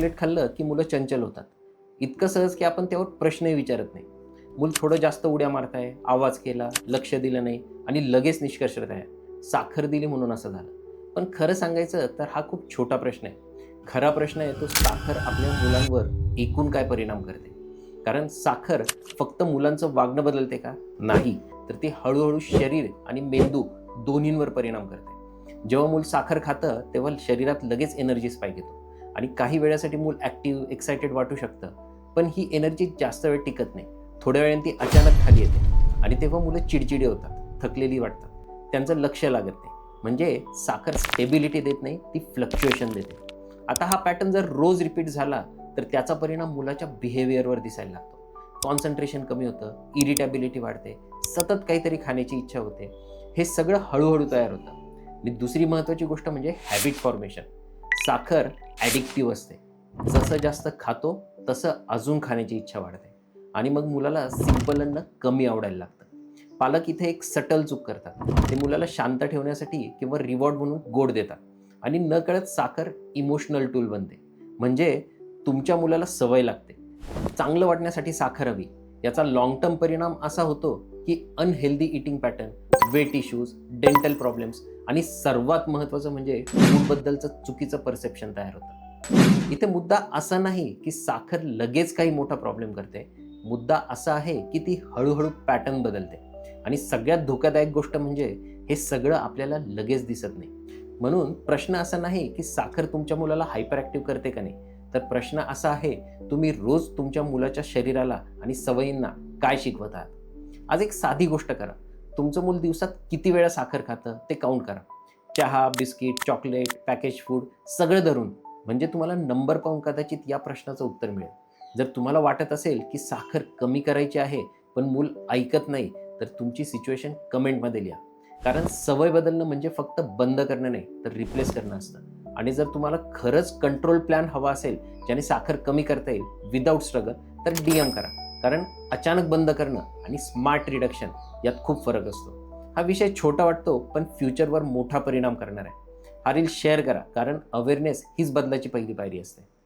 Chocolate खाल्लं की मुलं चंचल होतात. इतकं सहज की आपण त्यावर प्रश्नही विचारत नाही. मूल थोडं जास्त उड्या मारताय, आवाज केला, लक्ष दिलं नाही आणि लगेच निष्कर्ष आहे, साखर दिली म्हणून असं झालं. पण खरं सांगायचं तर हा खूप छोटा प्रश्न आहे. खरा प्रश्न आहे तो साखर आपल्या मुलांवर एकूण काय परिणाम करते. कारण साखर फक्त मुलांचं वागणं बदलते का? नाही. तर ती हळूहळू शरीर आणि मेंदू दोन्हींवर परिणाम करते. जेव्हा मूल साखर खातं तेव्हा शरीरात लगेच एनर्जी स्पाइक येतो आणि काही वेळासाठी मूल ॲक्टिव्ह, एक्सायटेड वाटू शकतं. पण ही एनर्जी जास्त वेळ टिकत नाही. थोड्या वेळाने ती अचानक खाली येते आणि तेव्हा मुलं चिडचिडी होतात, थकलेली वाटतात, त्यांचं लक्ष लागत नाही. म्हणजे साखर स्टेबिलिटी देत नाही, ती फ्लक्च्युएशन देते. आता हा पॅटर्न जर रोज रिपीट झाला तर त्याचा परिणाम मुलाच्या बिहेवियरवर दिसायला लागतो. कॉन्सन्ट्रेशन कमी होतं, इरिटेबिलिटी वाढते, सतत काहीतरी खाण्याची इच्छा होते. हे सगळं हळूहळू तयार होतं. आणि दुसरी महत्त्वाची गोष्ट म्हणजे हॅबिट फॉर्मेशन. साखर ॲडिक्टिव्ह असते. जसं जास्त खातो तसं अजून खाण्याची इच्छा वाढते आणि मग मुलाला सिंपल अन्न कमी आवडायला लागतं. पालक इथे एक सटल चूक करतात. ते मुलाला शांत ठेवण्यासाठी किंवा रिवॉर्ड म्हणून गोड देतात आणि नकळत साखर इमोशनल टूल बनते. म्हणजे तुमच्या मुलाला सवय लागते. चांगलं वाटण्यासाठी साखर हवी. याचा लाँग टर्म परिणाम असा होतो की unhealthy eating pattern, weight issues, dental problems आणि सर्वात महत्त्वाचं म्हणजे फूडबद्दलचं चुकीचं परसेप्शन तयार होतं. इथे मुद्दा असा नाही की साखर लगेच काही मोठा प्रॉब्लेम करते. मुद्दा असा आहे की ती हळूहळू पॅटर्न बदलते आणि सगळ्यात धोकादायक गोष्ट म्हणजे हे सगळं आपल्याला लगेच दिसत नाही. म्हणून प्रश्न असा नाही की साखर तुमच्या मुलाला हायपर ॲक्टिव्ह करते का नाही, तर प्रश्न असा आहे तुम्ही रोज तुमच्या मुलाच्या शरीराला आणि सवयींना काय शिकवत आहात. आज एक साधी गोष्ट करा. तुमचं मूल दिवसात किती वेळा साखर खातं ते काउंट करा. चहा, बिस्किट, चॉकलेट, पॅकेज फूड सगळं धरून. म्हणजे तुम्हाला नंबर पाहून कदाचित या प्रश्नाचं उत्तर मिळेल. जर तुम्हाला वाटत असेल की साखर कमी करायची आहे पण मूल ऐकत नाही, तर तुमची सिच्युएशन कमेंटमध्ये लिहा. कारण सवय बदलणं म्हणजे फक्त बंद करणं नाही, तर रिप्लेस करणं असतं. आणि जर तुम्हाला खरंच कंट्रोल प्लॅन हवा असेल ज्याने साखर कमी करता येईल विदाऊट स्ट्रगल, तर DM करा. कारण अचानक बंद करणं आणि स्मार्ट रिडक्शन यात खूप फरक असतो. हा विषय छोटा वाटतो पण फ्युचरवर मोठा परिणाम करणार आहे. हा रील शेअर करा, कारण अवेअरनेस हीच बदलाची पहिली पायरी असते.